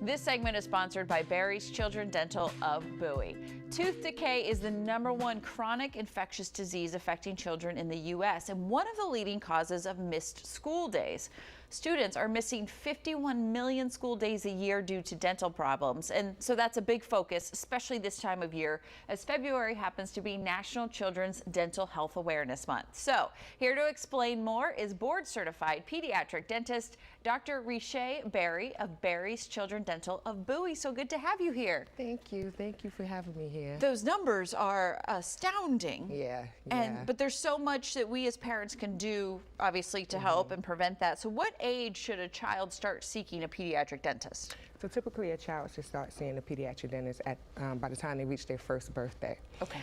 This segment is sponsored by Barry's Children Dental of Bowie. Tooth decay is the #1 chronic infectious disease affecting children in the U.S. and one of the leading causes of missed school days. Students are missing 51 million school days a year due to dental problems, and so that's a big focus, especially this time of year, as February happens to be National Children's Dental Health Awareness Month. So here to explain more is board-certified pediatric dentist Dr. Rishay Barry of Barry's Children Dental of Bowie. So good to have you here. Thank you for having me here. Those numbers are astounding. Yeah. But there's so much that we as parents can do, obviously, to help and prevent that. So what age should a child start seeking a pediatric dentist? So typically a child should start seeing a pediatric dentist at by the time they reach their first birthday. Okay.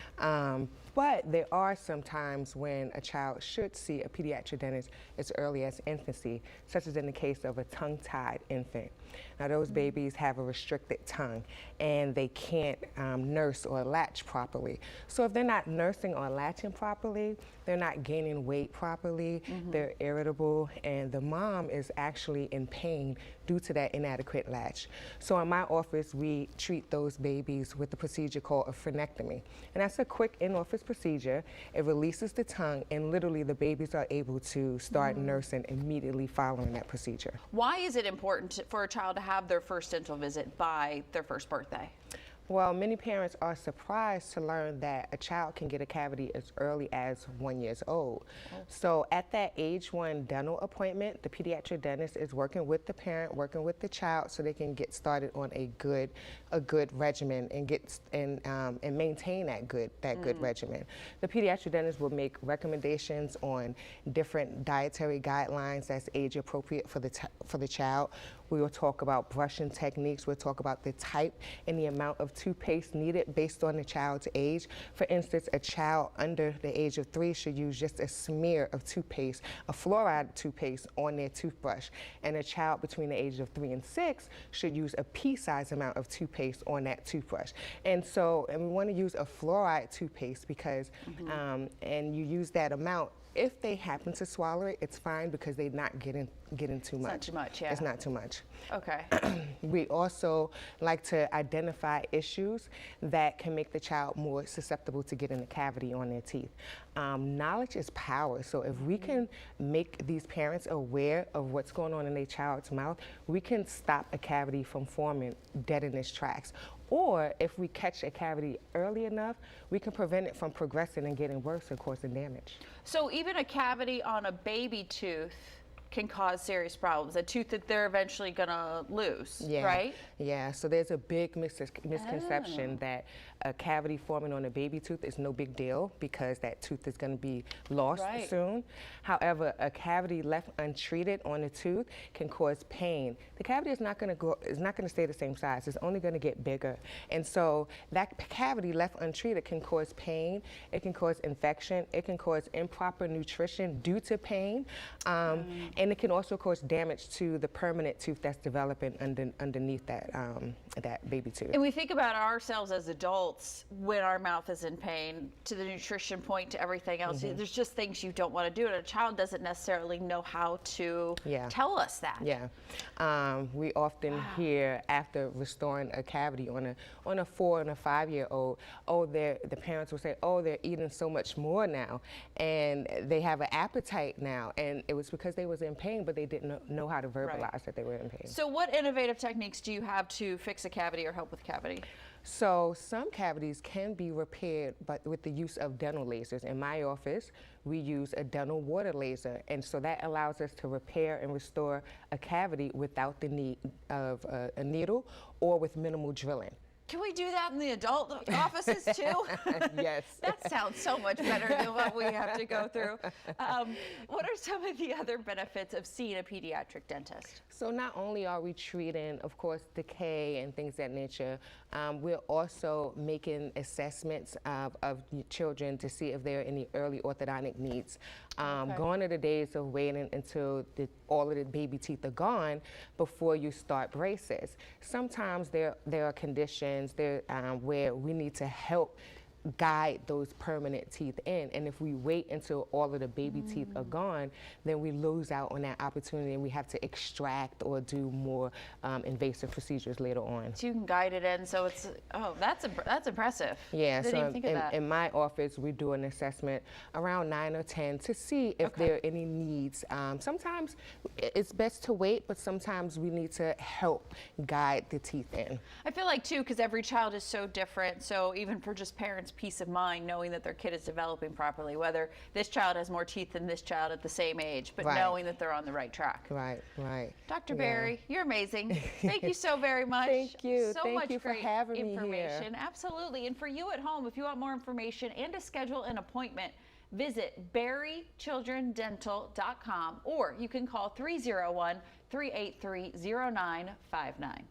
But there are some times when a child should see a pediatric dentist as early as infancy, such as in the case of a tongue-tied infant. Now those babies have a restricted tongue and they can't nurse or latch properly. So if they're not nursing or latching properly, they're not gaining weight properly, they're irritable, and the mom is actually in pain due to that inadequate latch. So in my office, we treat those babies with a procedure called a frenectomy. And that's a quick in-office procedure. It releases the tongue, and literally the babies are able to start nursing immediately following that procedure. Why is it important for a child to have their first dental visit by their first birthday? Well, many parents are surprised to learn that a child can get a cavity as early as 1 year old. So at that age 1 dental appointment, the pediatric dentist is working with the parent, working with the child, so they can get started on a good regimen and maintain that good regimen. The pediatric dentist will make recommendations on different dietary guidelines that's age appropriate for the child. We will talk about brushing techniques. We'll talk about the type and the amount of toothpaste needed based on the child's age. For instance, a child under the age of 3 should use just a smear of toothpaste, a fluoride toothpaste on their toothbrush. And a child between the ages of 3 and 6 should use a pea-sized amount of toothpaste on that toothbrush. And we want to use a fluoride toothpaste because, and you use that amount. If they happen to swallow it, it's fine because they're not getting too much. It's not too much, yeah. It's not too much. Okay. We also like to identify issues that can make the child more susceptible to getting a cavity on their teeth. Knowledge is power, so if we can make these parents aware of what's going on in their child's mouth, we can stop a cavity from forming dead in its tracks. Or if we catch a cavity early enough, we can prevent it from progressing and getting worse and causing damage. So even a cavity on a baby tooth can cause serious problems, a tooth that they're eventually gonna lose, right? Yeah, so there's a big misconception that a cavity forming on a baby tooth is no big deal because that tooth is gonna be lost soon. However, a cavity left untreated on a tooth can cause pain. The cavity is not gonna stay the same size, it's only gonna get bigger. And so that cavity left untreated can cause pain, it can cause infection, it can cause improper nutrition due to pain, and it can also cause damage to the permanent tooth that's developing underneath that baby tooth. And we think about ourselves as adults when our mouth is in pain, to the nutrition point, to everything else. There's just things you don't want to do, and a child doesn't necessarily know how to tell us that. Yeah, we often hear after restoring a cavity on a 4 and a 5-year-old, the parents will say, oh, they're eating so much more now, and they have an appetite now, and it was because they was in pain, but they didn't know how to verbalize that they were in pain. So what innovative techniques do you have to fix a cavity or help with cavity? So some cavities can be repaired but with the use of dental lasers. In my office, we use a dental water laser, and so that allows us to repair and restore a cavity without the need of a needle or with minimal drilling. Can we do that in the adult offices too? Yes. That sounds so much better than what we have to go through. What are some of the other benefits of seeing a pediatric dentist? So not only are we treating, of course, decay and things of that nature, we're also making assessments of children to see if there are any early orthodontic needs. Gone are the days of waiting until all of the baby teeth are gone before you start braces. Sometimes there are conditions where we need to help guide those permanent teeth in. And if we wait until all of the baby teeth are gone, then we lose out on that opportunity and we have to extract or do more invasive procedures later on. So you can guide it in, so it's, oh, that's impressive. Yeah, Didn't so even think of that. in my office, we do an assessment around 9 or 10 to see if there are any needs. Sometimes it's best to wait, but sometimes we need to help guide the teeth in. I feel like too, because every child is so different, so even for just parents' peace of mind, knowing that their kid is developing properly, whether this child has more teeth than this child at the same age, but knowing that they're on the right track. Right, right. Dr. Berry, you're amazing. Thank you so very much. Thank you. So Thank much you for great having me information. here. Absolutely. And for you at home, if you want more information and to schedule an appointment, visit berrychildrendental.com or you can call 301-383-0959.